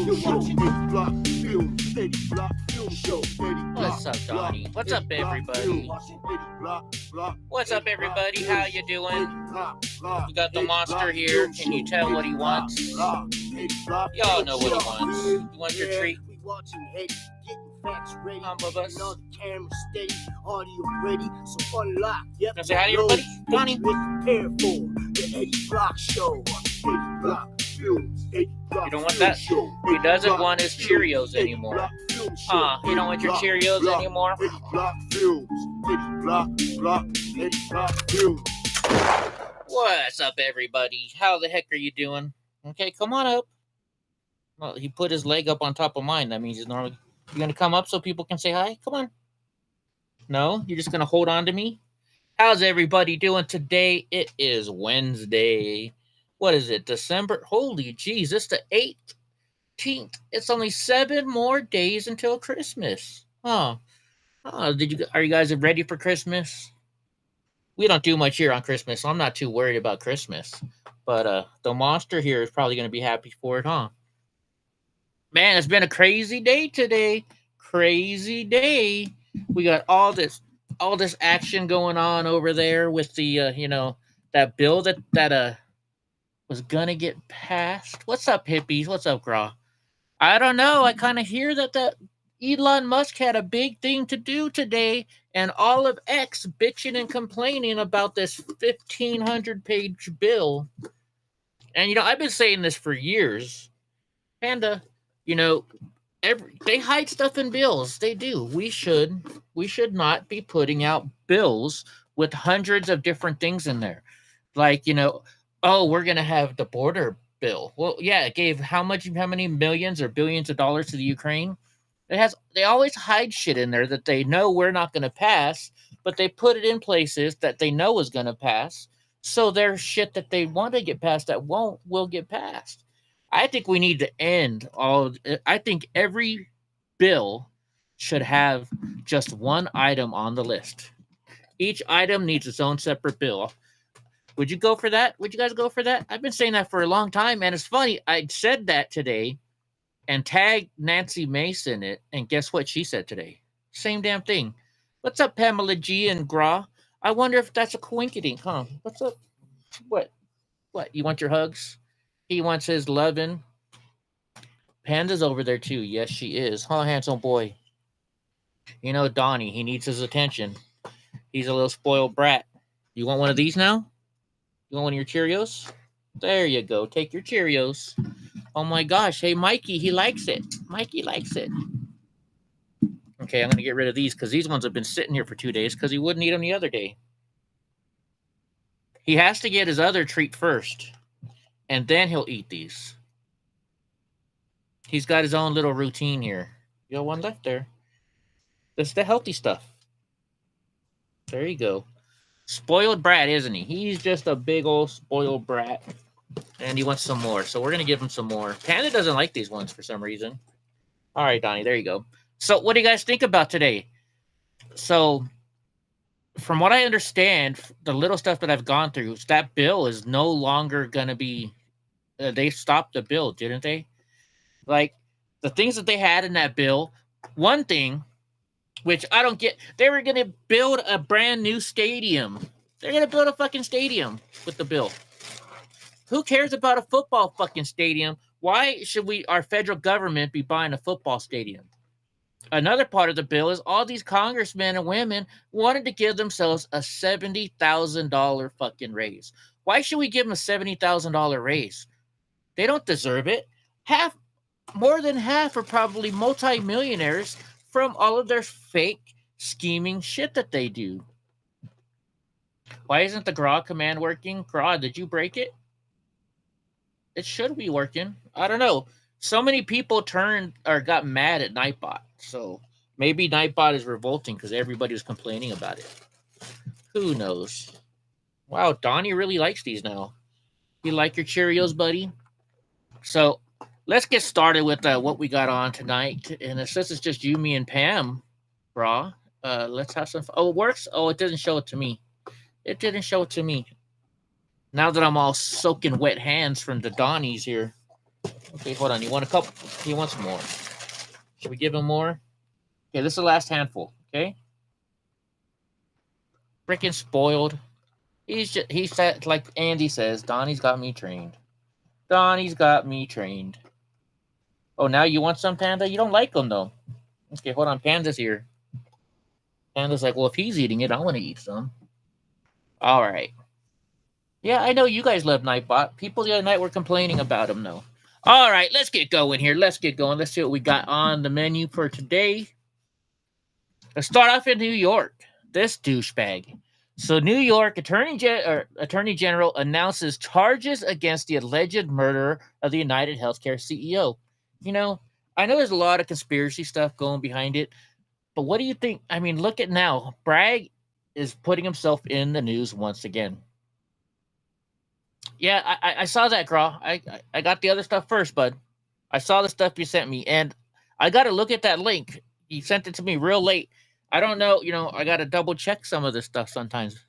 What's up, Donnie? What's up, everybody? What's up, everybody? How you doing? We got the monster here. Can you tell what he wants? Y'all know what he wants. You want your treat? Humble us. Gonna say hi to everybody, Donnie. You don't want that? He doesn't want his Cheerios anymore. You don't want your Cheerios anymore? What's up, everybody? How the heck are you doing? Okay, come on up. Well, he put his leg up on top of mine. That means he's normally... You gonna come up so people can say hi? Come on. No? You're just gonna hold on to me? How's everybody doing today? It is Wednesday. What is it? December? Holy jeez, it's the 18th. It's only 7 more days until Christmas. Are you guys ready for Christmas? We don't do much here on Christmas, so I'm not too worried about Christmas. But the monster here is probably gonna be happy for it, huh? Man, it's been a crazy day today. Crazy day. We got all this action going on over there with the that bill that was gonna get passed. What's up, hippies? What's up, Graw? I don't know. I kind of hear that Elon Musk had a big thing to do today, and all of X bitching and complaining about this 1,500-page bill. And I've been saying this for years. Panda, they hide stuff in bills. They do. We should not be putting out bills with hundreds of different things in there. Like, we're going to have the border bill. Well, yeah, it gave how many millions or billions of dollars to the Ukraine? They always hide shit in there that they know we're not going to pass, but they put it in places that they know is going to pass. So there's shit that they want to get passed that will get passed. I think we need to end I think every bill should have just one item on the list. Each item needs its own separate bill. Would you go for that? Would you guys go for that? I've been saying that for a long time, and it's funny. I said that today and tagged Nancy Mace in it, and guess what she said today? Same damn thing. What's up, Pamela G and Gra? I wonder if that's a coinkydink, huh? What's up? What? You want your hugs? He wants his loving. Panda's over there too. Yes, she is. Huh, handsome boy. Donnie, he needs his attention. He's a little spoiled brat. You want one of these now? You want one of your Cheerios? There you go. Take your Cheerios. Oh my gosh. Hey, Mikey, he likes it. Mikey likes it. Okay, I'm going to get rid of these because these ones have been sitting here for 2 days because he wouldn't eat them the other day. He has to get his other treat first, and then he'll eat these. He's got his own little routine here. You got one left there. That's the healthy stuff. There you go. Spoiled brat, isn't he? He's just a big old spoiled brat. And he wants some more. So we're going to give him some more. Panda doesn't like these ones for some reason. All right, Donnie, there you go. So what do you guys think about today? So from what I understand, the little stuff that I've gone through, that bill is no longer going to be... they stopped the bill, didn't they? Like, the things that they had in that bill, one thing, which I don't get, they were going to build a brand new stadium. They're going to build a fucking stadium with the bill. Who cares about a football fucking stadium? Why should our federal government be buying a football stadium? Another part of the bill is all these congressmen and women wanted to give themselves a $70,000 fucking raise. Why should we give them a $70,000 raise? They don't deserve it. More than half are probably multimillionaires from all of their fake scheming shit that they do. Why isn't the Gra command working? Gra, did you break it? It should be working. I don't know. So many people got mad at Nightbot. So maybe Nightbot is revolting because everybody was complaining about it. Who knows? Wow, Donnie really likes these now. You like your Cheerios, buddy? So let's get started with what we got on tonight. And since it's just you, me, and Pam, Bra, let's have some fun. Oh, it works? Oh, it doesn't show it to me. It didn't show it to me. Now that I'm all soaking wet hands from the Donnies here. Okay, hold on. You want a couple? He wants more. Should we give him more? Okay, this is the last handful. Okay. Freaking spoiled. He said, like Andy says, Donnie's got me trained. Donnie's got me trained. Oh, now you want some, Panda? You don't like them though. Okay, hold on. Panda's here. Panda's like, well, if he's eating it, I want to eat some. All right. Yeah, I know you guys love Nightbot. People the other night were complaining about him, though. All right, let's get going here. Let's get going. Let's see what we got on the menu for today. Let's start off in New York. This douchebag. So, New York Attorney General announces charges against the alleged murder of the United Healthcare CEO. You know, I know there's a lot of conspiracy stuff going behind it, but what do you think? I mean, look at now. Bragg is putting himself in the news once again. Yeah, I saw that, Graw. I got the other stuff first, bud. I saw the stuff you sent me, and I got to look at that link. You sent it to me real late. I don't know, I got to double check some of this stuff sometimes.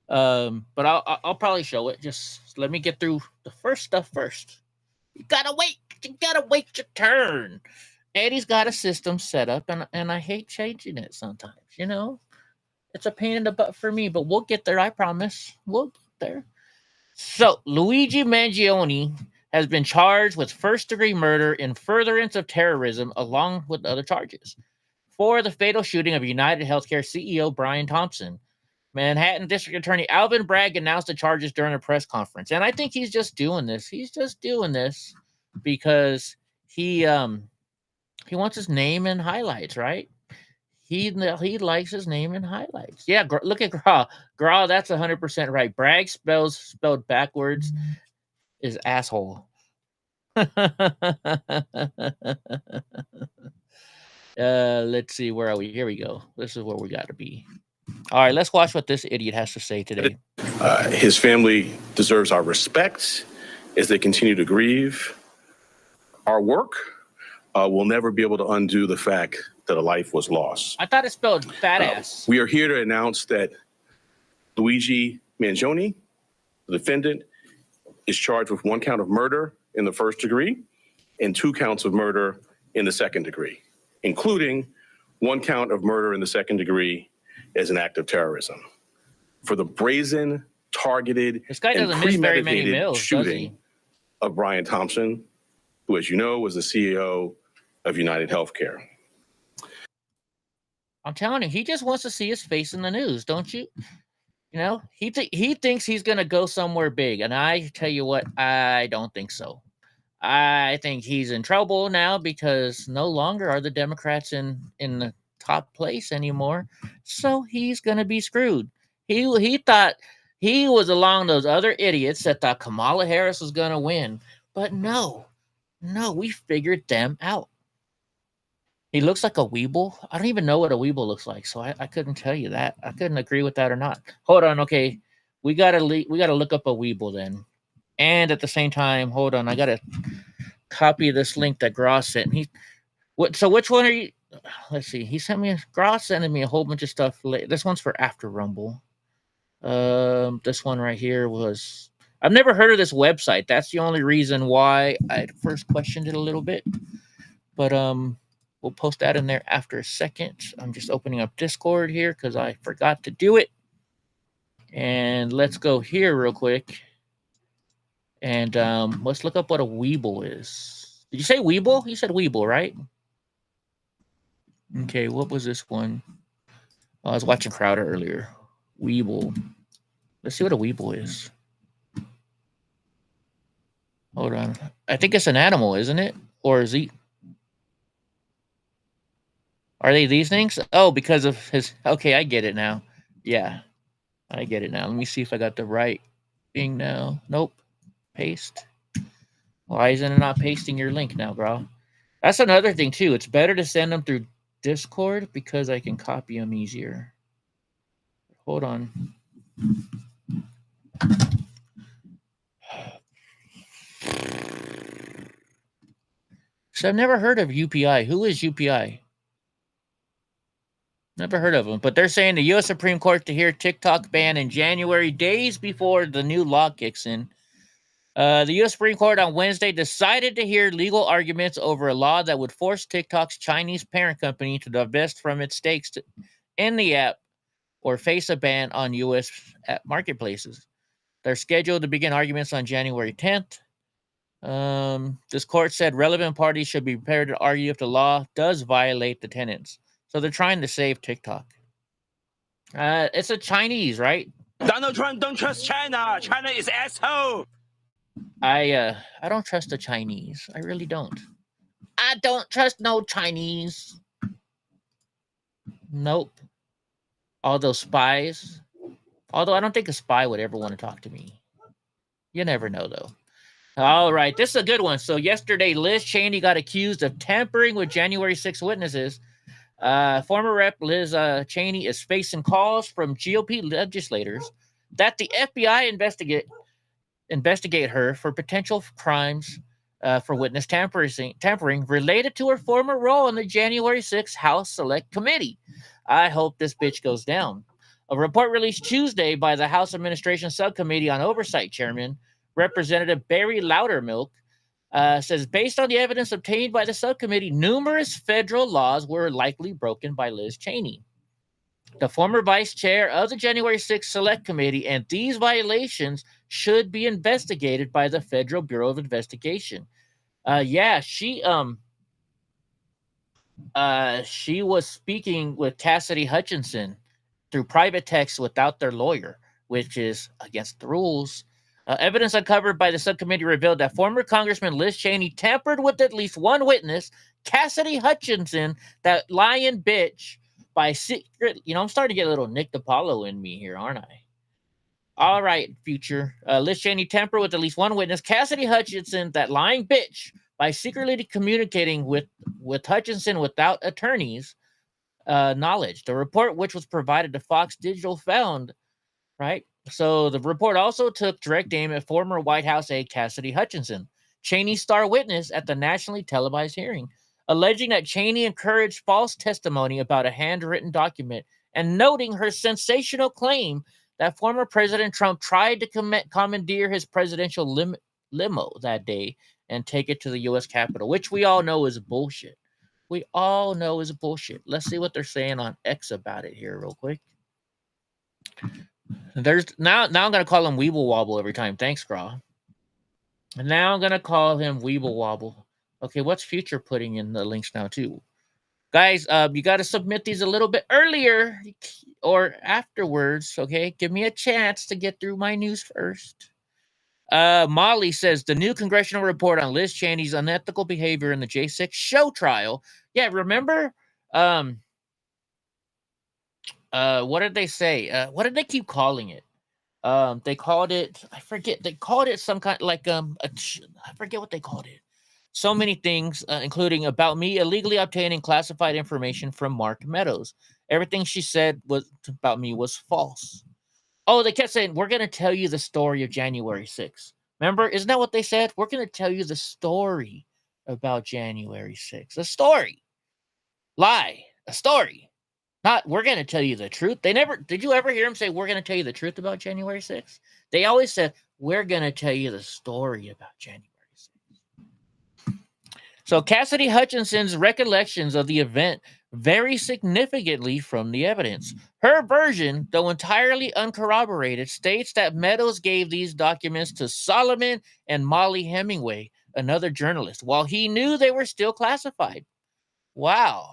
But I'll probably show it. Just let me get through the first stuff first. You gotta wait. You gotta wait your turn. Eddie's got a system set up, and I hate changing it sometimes. It's a pain in the butt for me, but we'll get there. I promise. We'll get there. So, Luigi Mangione has been charged with first-degree murder in furtherance of terrorism, along with other charges, for the fatal shooting of United Healthcare CEO Brian Thompson. Manhattan District Attorney Alvin Bragg announced the charges during a press conference, and I think he's just doing this. He's just doing this because he wants his name in highlights, right? He likes his name in highlights. Yeah, look at Graw. Graw, that's 100% right. Bragg spelled backwards is asshole. Let's see, where are we? Here we go. This is where we got to be. All right, let's watch what this idiot has to say today. His family deserves our respect as they continue to grieve. Our work will never be able to undo the fact that a life was lost. I thought it spelled fat ass. We are here to announce that Luigi Mangione, the defendant, is charged with 1 count of murder in the first degree and 2 counts of murder in the second degree, including 1 count of murder in the second degree as an act of terrorism. For the brazen, targeted, and premeditated shooting of Brian Thompson, who, as you know, was the CEO of United Healthcare. I'm telling you, he just wants to see his face in the news, don't you? He thinks he's going to go somewhere big, and I tell you what, I don't think so. I think he's in trouble now because no longer are the Democrats in the top place anymore, so he's going to be screwed. He thought he was along those other idiots that thought Kamala Harris was going to win, but no, we figured them out. He looks like a weeble. I don't even know what a weeble looks like, so I couldn't tell you that. I couldn't agree with that or not. Hold on, okay. We gotta look up a weeble then. And at the same time, hold on, I gotta copy this link that Gross sent. So which one are you? Let's see. He sent me Gross sending me a whole bunch of stuff. This one's for after Rumble. This one right here was. I've never heard of this website. That's the only reason why I first questioned it a little bit. But we'll post that in there after a second. I'm just opening up Discord here because I forgot to do it. And let's go here real quick. And let's look up what a weeble is. Did you say weeble? You said weeble, right? Okay, what was this one? I was watching Crowder earlier. Weeble. Let's see what a weeble is. Hold on. I think it's an animal, isn't it? Or is he... Are they these things? Oh, because of his... Okay, I get it now. Yeah, I get it now. Let me see if I got the right thing now. Nope. Paste. Why isn't it not pasting your link now, bro? That's another thing, too. It's better to send them through Discord because I can copy them easier. Hold on. So I've never heard of UPI. Who is UPI? Never heard of them, but they're saying the U.S. Supreme Court to hear TikTok ban in January, days before the new law kicks in. The U.S. Supreme Court on Wednesday decided to hear legal arguments over a law that would force TikTok's Chinese parent company to divest from its stakes in the app or face a ban on U.S. app marketplaces. They're scheduled to begin arguments on January 10th. This court said relevant parties should be prepared to argue if the law does violate the tenets. So they're trying to save TikTok. It's a Chinese, right? Donald Trump don't trust China. China is asshole. I don't trust the Chinese. I really don't. I don't trust no Chinese. Nope. All those spies. Although I don't think a spy would ever want to talk to me. You never know, though. All right, this is a good one. So yesterday, Liz Cheney got accused of tampering with January 6 witnesses. Former Rep. Liz Cheney is facing calls from GOP legislators that the FBI investigate her for potential crimes for witness tampering related to her former role in the January 6 House Select Committee. I hope this bitch goes down. A report released Tuesday by the House Administration Subcommittee on Oversight Chairman, Representative Barry Loudermilk, says based on the evidence obtained by the subcommittee, numerous federal laws were likely broken by Liz Cheney, the former vice chair of the January 6th Select Committee, and these violations should be investigated by the Federal Bureau of Investigation. She was speaking with Cassidy Hutchinson through private text without their lawyer, which is against the rules. Evidence uncovered by the subcommittee revealed that former Congressman Liz Cheney tampered with at least one witness, Cassidy Hutchinson, that lying bitch, by secret. I'm starting to get a little Nick DiPaolo in me here, aren't I? All right, future. Liz Cheney tampered with at least one witness, Cassidy Hutchinson, that lying bitch, by secretly communicating with Hutchinson without attorneys' knowledge. The report, which was provided to Fox Digital, found, right? So the report also took direct aim at former White House aide Cassidy Hutchinson, Cheney's star witness at the nationally televised hearing, alleging that Cheney encouraged false testimony about a handwritten document and noting her sensational claim that former President Trump tried to commandeer his presidential limo that day and take it to the U.S. Capitol, which we all know is bullshit. We all know is bullshit. Let's see what they're saying on X about it here real quick. There's now I'm gonna call him Weeble Wobble every time. Thanks, Graw. And now I'm gonna call him Weeble Wobble. Okay, what's Future putting in the links now too? Guys, you got to submit these a little bit earlier or afterwards. Okay, give me a chance to get through my news first. Molly says the new congressional report on Liz Cheney's unethical behavior in the J6 show trial. Yeah, remember? What did they say? What did they keep calling it? They called it, I forget. They called it some kind like I forget what they called it. So many things, including about me illegally obtaining classified information from Mark Meadows. Everything she said was about me was false. Oh, they kept saying, we're going to tell you the story of January 6th. Remember? Isn't that what they said? We're going to tell you the story about January 6th. A story. Lie. A story. Not, we're going to tell you the truth. Did you ever hear them say, we're going to tell you the truth about January 6th? They always said, we're going to tell you the story about January 6th. So Cassidy Hutchinson's recollections of the event vary significantly from the evidence. Her version, though entirely uncorroborated, states that Meadows gave these documents to Solomon and Molly Hemingway, another journalist, while he knew they were still classified. Wow.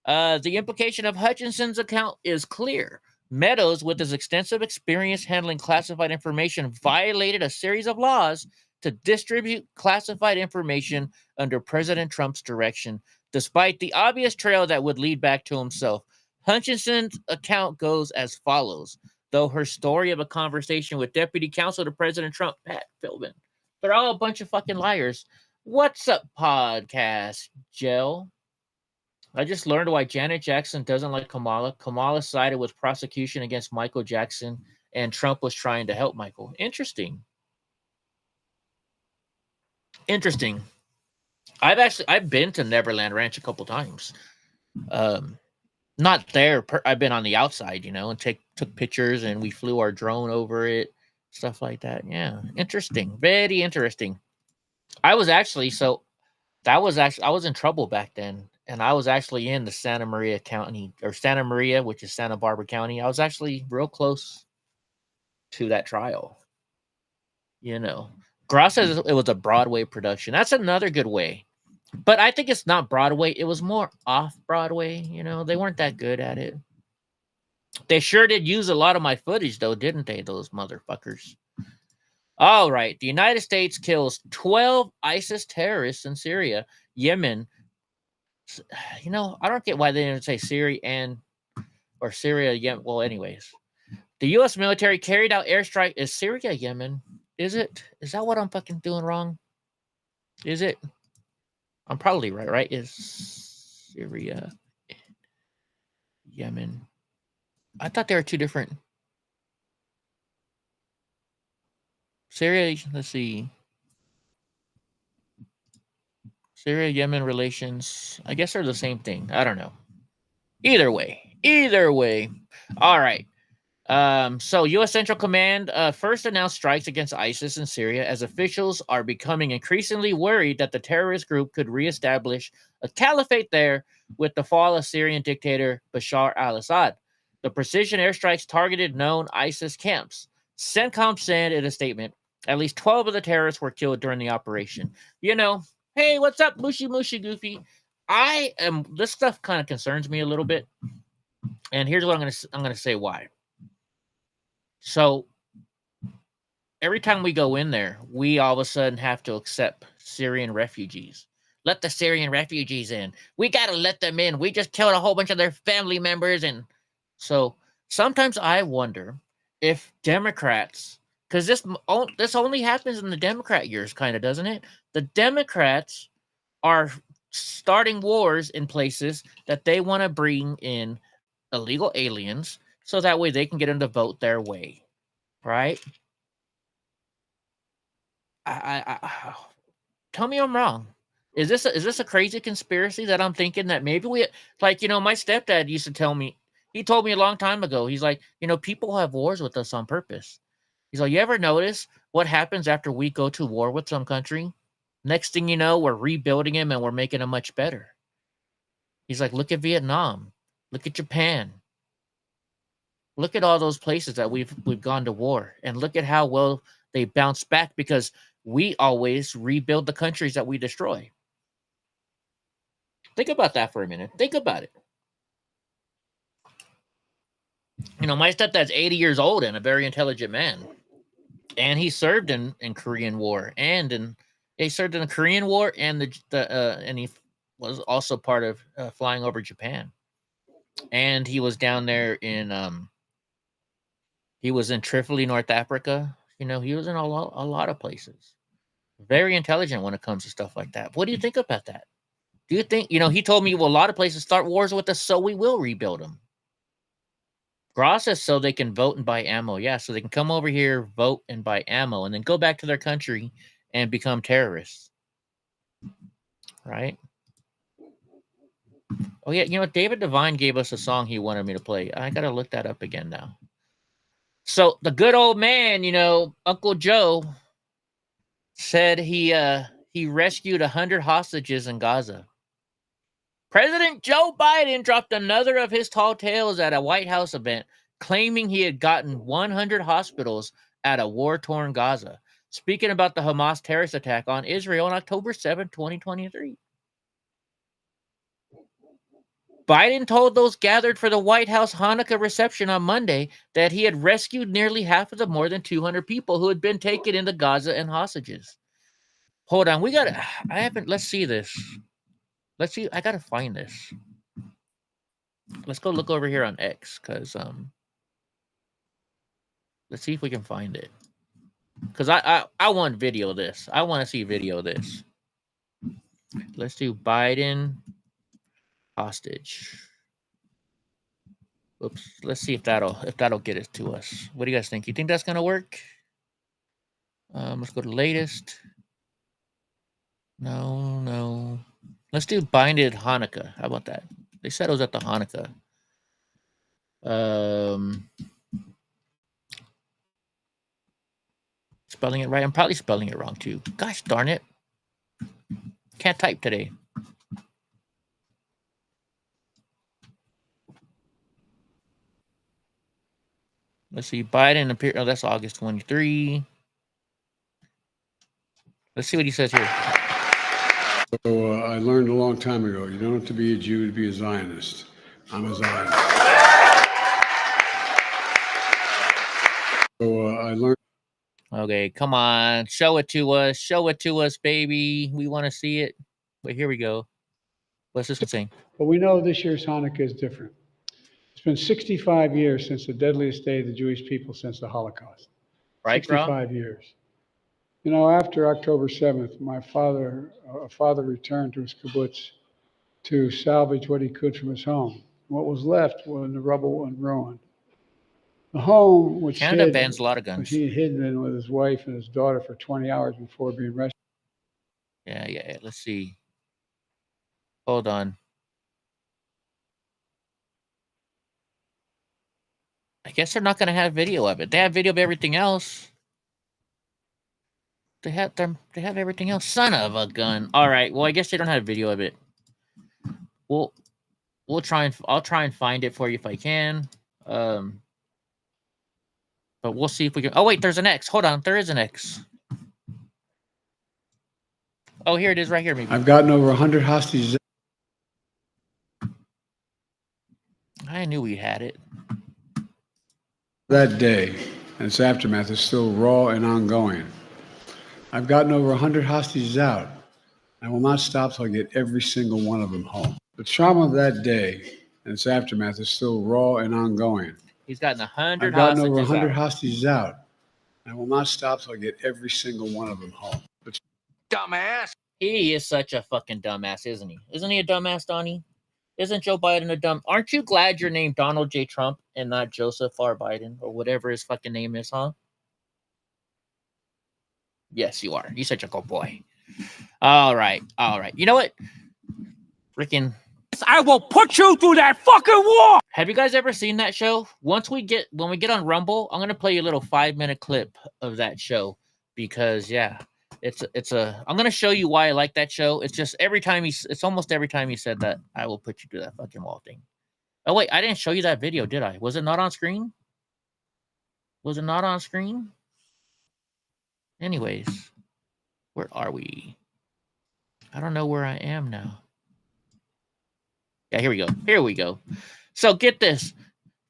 The implication of Hutchinson's account is clear. Meadows, with his extensive experience handling classified information, violated a series of laws to distribute classified information under President Trump's direction, despite the obvious trail that would lead back to himself. Hutchinson's account goes as follows, though her story of a conversation with Deputy Counsel to President Trump, Pat Philbin. They're all a bunch of fucking liars. What's up, podcast, Gel? I just learned why Janet Jackson doesn't like Kamala. Kamala sided with prosecution against Michael Jackson, and Trump was trying to help Michael. Interesting. I've been to Neverland Ranch a couple times. Not there. I've been on the outside, and took pictures, and we flew our drone over it. stuff like that. Yeah, interesting, very interesting. I was actually I was in trouble back then, and I was actually in the Santa Maria County, or Santa Maria, which is Santa Barbara County. I was actually real close to that trial. You know, Gross says it was a Broadway production. That's another good way. But I think it's not Broadway. It was more off Broadway. You know, they weren't that good at it. They sure did use a lot of my footage, though, didn't they, those motherfuckers? All right. The United States kills 12 ISIS terrorists in Syria, Yemen. You know, I don't get why they didn't say Syria or Syria, Yemen. Well, anyways. The U.S. military carried out airstrike. Is Syria, Yemen? Is it? Is that what I'm fucking doing wrong? Is it? I'm probably right, right? Is Syria, Yemen? I thought they were two different. Syria, let's see. Syria, Yemen relations. I guess they're the same thing. I don't know. Either way. All right. So U.S. Central Command first announced strikes against ISIS in Syria as officials are becoming increasingly worried that the terrorist group could reestablish a caliphate there with the fall of Syrian dictator Bashar al-Assad. The precision airstrikes targeted known ISIS camps. CENTCOM said in a statement, at least 12 of the terrorists were killed during the operation. You know, hey, what's up, Mushy Goofy? This stuff kind of concerns me a little bit. And here's what I'm gonna say why. So every time we go in there, we all of a sudden have to accept Syrian refugees. Let the Syrian refugees in. We got to let them in. We just killed a whole bunch of their family members. And so sometimes I wonder if Democrats, because this only happens in the Democrat years, kind of, doesn't it? The Democrats are starting wars in places that they want to bring in illegal aliens so that way they can get them to vote their way, right? I tell me I'm wrong. Is this a crazy conspiracy that I'm thinking that maybe we, like, you know, my stepdad used to tell me, he told me a long time ago, he's like, you know, people have wars with us on purpose. He's like, you ever notice what happens after we go to war with some country? Next thing you know, we're rebuilding him and we're making him much better. He's like, look at Vietnam, look at Japan, look at all those places that we've gone to war, and look at how well they bounce back because we always rebuild the countries that we destroy. Think about that for a minute. Think about it. You know, my stepdad's 80 years old and a very intelligent man. And he served in Korean War, and he served in the Korean War, and and he was also part of flying over Japan. And he was down there in he was in Tripoli, North Africa. You know, he was in a lot of places. Very intelligent when it comes to stuff like that. What do you think about that? Do you think, you know, he told me, well, a lot of places start wars with us, so we will rebuild them. Gross says so they can vote and buy ammo. Yeah, so they can come over here, vote and buy ammo, and then go back to their country and become terrorists. Right? Oh, yeah, you know, David Devine gave us a song he wanted me to play. I got to look that up again now. So the good old man, you know, Uncle Joe, said he rescued 100 hostages in Gaza. President Joe Biden dropped another of his tall tales at a White House event, claiming he had gotten 100 hospitals at a war-torn Gaza, speaking about the Hamas terrorist attack on Israel on October 7, 2023. Biden told those gathered for the White House Hanukkah reception on Monday that he had rescued nearly half of the more than 200 people who had been taken into Gaza and hostages. Hold on, let's see this. Let's see, I gotta find this. Let's go look over here on X, because let's see if we can find it. Because I want video of this. I want to see video of this. Let's do Biden hostage. Oops. Let's see if that'll get it to us. What do you guys think? You think that's gonna work? Let's go to latest. No. Let's do Binded Hanukkah. How about that? They said it was at the Hanukkah. spelling it right. I'm probably spelling it wrong too. Gosh darn it. Can't type today. Let's see. Biden appeared. Oh, that's August 23. Let's see what he says here. So I learned a long time ago, you don't have to be a Jew to be a Zionist. I'm a Zionist. So I learned. Okay, come on. Show it to us. Show it to us, baby. We want to see it. But here we go. What's this one saying? But we know this year's Hanukkah is different. It's been 65 years since the deadliest day of the Jewish people since the Holocaust. Right, bro? 65 years. You know, after October 7th, my father returned to his kibbutz to salvage what he could from his home. What was left was in the rubble and ruin. The home, which Canada bans a lot of guns. he had hidden in with his wife and his daughter for 20 hours before being rescued. Yeah. Let's see. Hold on. I guess they're not going to have video of it. They have video of everything else. They have everything else. Son of a gun. All right. Well, I guess they don't have video of it. We'll try and I'll try and find it for you if I can. But we'll see if we can. Oh wait, there's an X. Hold on, there is an X. Oh, here it is, right here. Maybe I've gotten over 100 hostages. I knew we had it. That day and its aftermath is still raw and ongoing. I've gotten over 100 hostages out. I will not stop till I get every single one of them home. The trauma of that day and its aftermath is still raw and ongoing. He's gotten 100 I've gotten hostages over 100 out. hostages out. I will not stop till I get every single one of them home. But Dumbass. He is such a fucking dumbass, isn't he? Isn't he a dumbass, Donnie? Isn't Joe Biden a dumb? Aren't you glad you're named Donald J. Trump and not Joseph R. Biden or whatever his fucking name is, huh? Yes, you are. You're such a good boy. All right. You know what? Freaking. I will put you through that fucking wall. Have you guys ever seen that show? When we get on Rumble, I'm gonna play you a little 5-minute clip of that show because I'm gonna show you why I like that show. It's just it's almost every time he said that I will put you through that fucking wall thing. Oh wait, I didn't show you that video, did I? Was it not on screen? Anyways, where are we? I don't know where I am now. Yeah, here we go. So get this.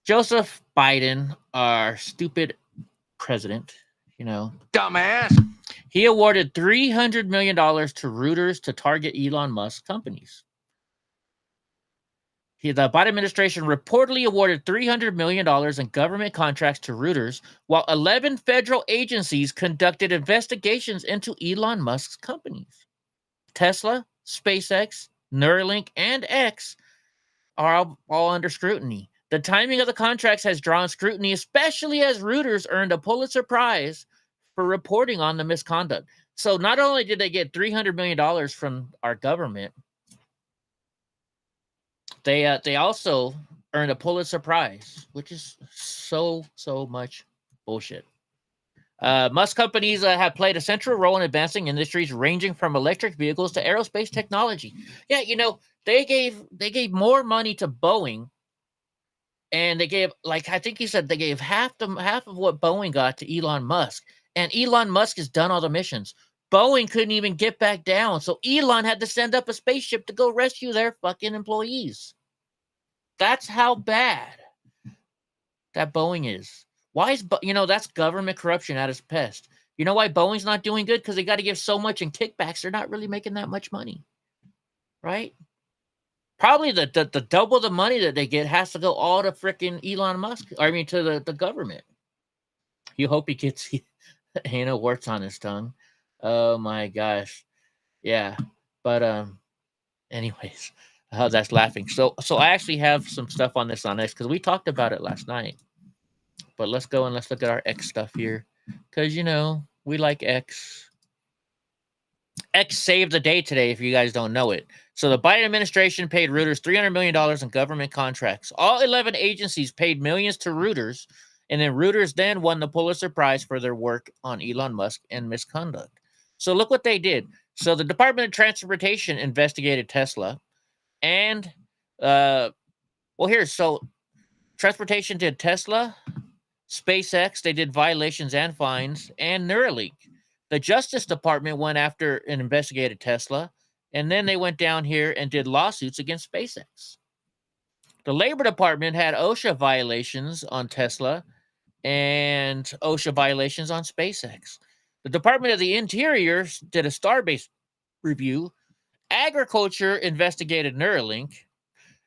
Joseph Biden, our stupid president, Dumbass. he awarded $300 million to Reuters to target Elon Musk companies. The Biden administration reportedly awarded $300 million in government contracts to Reuters, while 11 federal agencies conducted investigations into Elon Musk's companies. Tesla, SpaceX, Neuralink, and X are all under scrutiny. The timing of the contracts has drawn scrutiny, especially as Reuters earned a Pulitzer Prize for reporting on the misconduct. So not only did they get $300 million from our government, they also earned a Pulitzer Prize, which is so much bullshit. Musk companies have played a central role in advancing industries ranging from electric vehicles to aerospace technology. Yeah, they gave more money to Boeing, and they gave, like I think he said, they gave half of what Boeing got to Elon Musk, and Elon Musk has done all the missions. Boeing couldn't even get back down, so Elon had to send up a spaceship to go rescue their fucking employees. That's how bad that Boeing is. Why is that's government corruption at its best. You know why Boeing's not doing good? Because they got to give so much in kickbacks. They're not really making that much money, right? Probably the double the money that they get has to go all to freaking Elon Musk. To the government. You hope he gets warts on his tongue. Oh my gosh, yeah. But anyways, that's laughing. So I actually have some stuff on this on X because we talked about it last night. But let's go and let's look at our X stuff here. Because, we like X. X saved the day today, if you guys don't know it. So the Biden administration paid Reuters $300 million in government contracts. All 11 agencies paid millions to Reuters And then Reuters then won the Pulitzer Prize for their work on Elon Musk and misconduct. So look what they did. So the Department of Transportation investigated Tesla. And, so Transportation did Tesla, SpaceX, they did violations and fines, and Neuralink. The Justice Department went after and investigated Tesla, and then they went down here and did lawsuits against SpaceX. The Labor Department had OSHA violations on Tesla and OSHA violations on SpaceX. The Department of the Interior did a star-based review. Agriculture investigated Neuralink.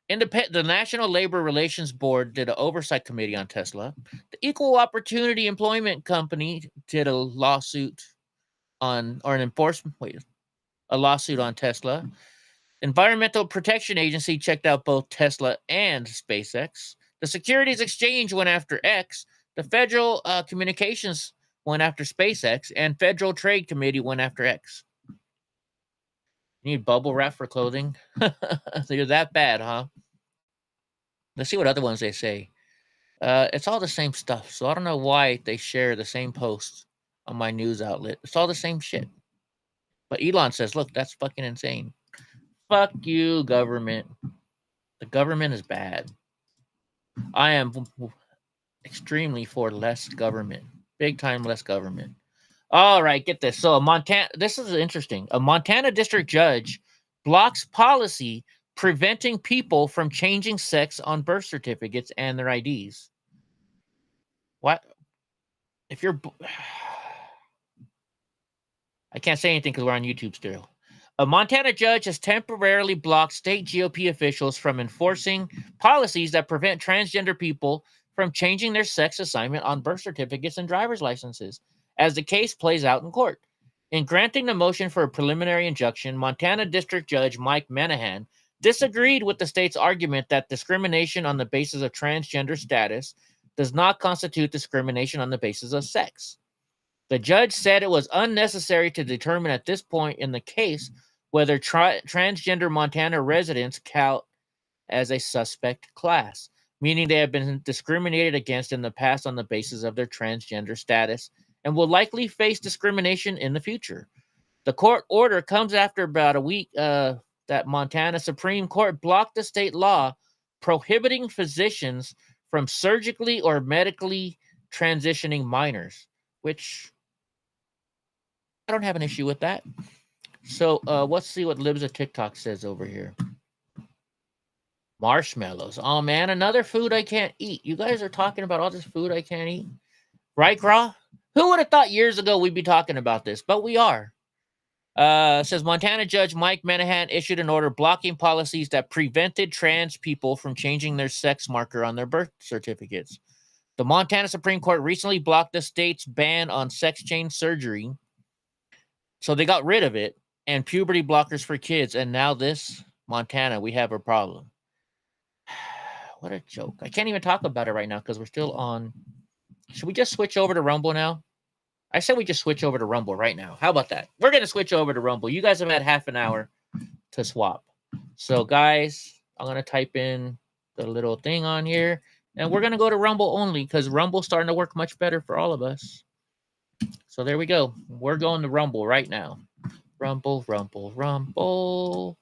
The National Labor Relations Board did an oversight committee on Tesla. The Equal Opportunity Employment Company did a lawsuit on Tesla. Environmental Protection Agency checked out both Tesla and SpaceX. The Securities Exchange went after X. The Federal Communications went after SpaceX, and Federal Trade Committee went after X. You need bubble wrap for clothing? They're that bad, huh? Let's see what other ones they say. It's all the same stuff, so I don't know why they share the same posts on my news outlet. It's all the same shit. But Elon says, look, that's fucking insane. Fuck you, government. The government is bad. I am extremely for less government. Big time less government. All right, get this. So this is interesting. A Montana district judge blocks policy preventing people from changing sex on birth certificates and their IDs. What? If you're... I can't say anything because we're on YouTube still. A Montana judge has temporarily blocked state GOP officials from enforcing policies that prevent transgender people from changing their sex assignment on birth certificates and driver's licenses as the case plays out in court. In granting the motion for a preliminary injunction, Montana District Judge Mike Menahan disagreed with the state's argument that discrimination on the basis of transgender status does not constitute discrimination on the basis of sex. The judge said it was unnecessary to determine at this point in the case whether transgender Montana residents count as a suspect class, meaning they have been discriminated against in the past on the basis of their transgender status and will likely face discrimination in the future. The court order comes after about a week that Montana Supreme Court blocked the state law prohibiting physicians from surgically or medically transitioning minors, which I don't have an issue with that. So let's see what Libs of TikTok says over here. Marshmallows. Oh, man, another food I can't eat. You guys are talking about all this food I can't eat. Right, Gra? Who would have thought years ago we'd be talking about this? But we are. Says Montana Judge Mike Menahan issued an order blocking policies that prevented trans people from changing their sex marker on their birth certificates. The Montana Supreme Court recently blocked the state's ban on sex change surgery. So they got rid of it. And puberty blockers for kids. And now this, Montana, we have a problem. What a joke. I can't even talk about it right now because we're still on. Should we just switch over to Rumble now? I said we just switch over to Rumble right now. How about that? We're going to switch over to Rumble. You guys have had half an hour to swap. So, guys, I'm going to type in the little thing on here. And we're going to go to Rumble only because Rumble's starting to work much better for all of us. So there we go. We're going to Rumble right now. Rumble, Rumble, Rumble.